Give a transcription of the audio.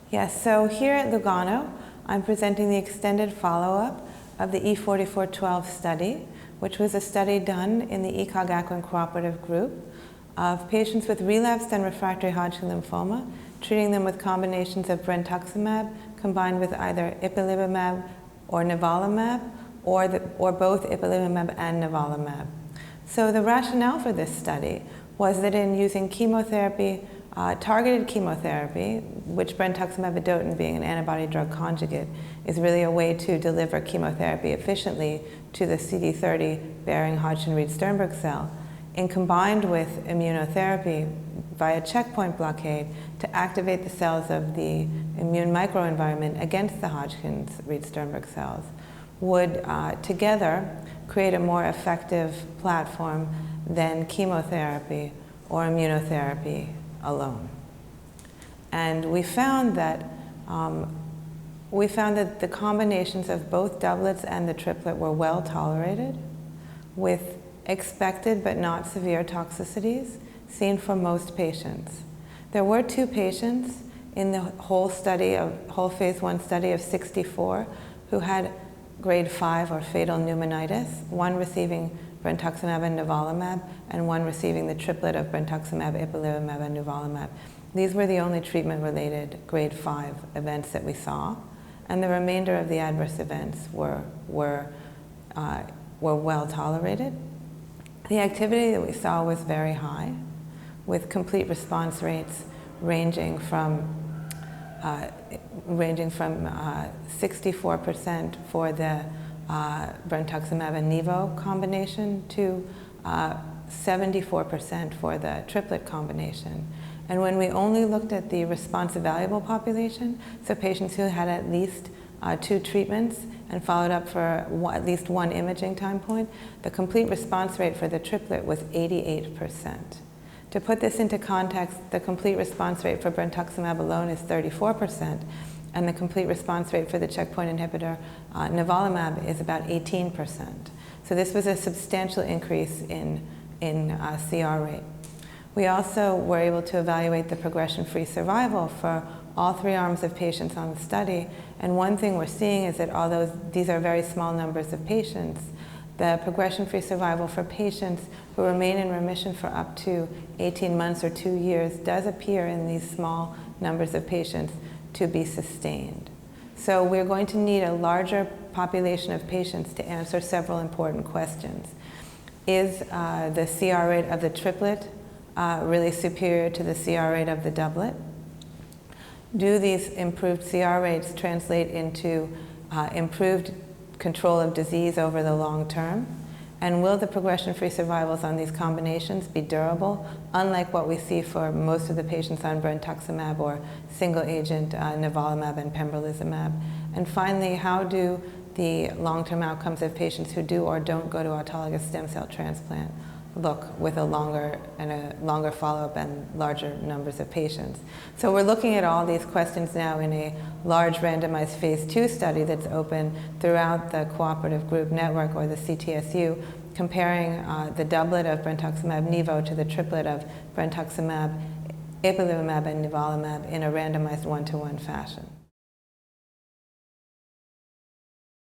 Yes, so here at Lugano, I'm presenting the extended follow-up of the E4412 study, which was a study done in the ECOG-ACRIN cooperative group of patients with relapsed and refractory Hodgkin lymphoma, treating them with combinations of brentuximab combined with either Ipilimumab or Nivolumab, or both Ipilimumab and Nivolumab. So the rationale for this study was that in using chemotherapy, targeted chemotherapy, which brentuximab vedotin being an antibody-drug conjugate, is really a way to deliver chemotherapy efficiently to the CD30-bearing Hodgkin-Reed-Sternberg cell, and combined with immunotherapy via checkpoint blockade to activate the cells of the immune microenvironment against the Hodgkin's-Reed-Sternberg cells, would together create a more effective platform than chemotherapy or immunotherapy alone. And we found that the combinations of both doublets and the triplet were well tolerated, with expected but not severe toxicities seen for most patients. There were 2 patients in the whole phase 1 study of 64 who had grade 5 or fatal pneumonitis, one receiving brentuximab and nivolumab, and one receiving the triplet of brentuximab, ipilimumab, and nivolumab. These were the only treatment-related grade 5 events that we saw, and the remainder of the adverse events were well tolerated. The activity that we saw was very high, with complete response rates ranging from 64% for the brentuximab and nivo combination to 74% for the triplet combination. And when we only looked at the response evaluable population, so patients who had at least 2 treatments and followed up for at least 1 imaging time point, the complete response rate for the triplet was 88%. To put this into context, the complete response rate for brentuximab alone is 34%, and the complete response rate for the checkpoint inhibitor nivolumab is about 18%. So this was a substantial increase in CR rate. We also were able to evaluate the progression-free survival for all 3 arms of patients on the study, and one thing we're seeing is that although these are very small numbers of patients, the progression-free survival for patients who remain in remission for up to 18 months or 2 years does appear in these small numbers of patients to be sustained. So we're going to need a larger population of patients to answer several important questions. Is the CR rate of the triplet really superior to the CR rate of the doublet? Do these improved CR rates translate into improved control of disease over the long term? And will the progression-free survivals on these combinations be durable, unlike what we see for most of the patients on brentuximab or single-agent nivolumab and pembrolizumab? And finally, how do the long-term outcomes of patients who do or don't go to autologous stem cell transplant look with a longer follow-up and larger numbers of patients? So we're looking at all these questions now in a large randomized phase 2 study that's open throughout the cooperative group network, or the CTSU, comparing the doublet of brentuximab nivo to the triplet of brentuximab, ipilimumab, and nivolumab in a randomized 1-to-1 fashion.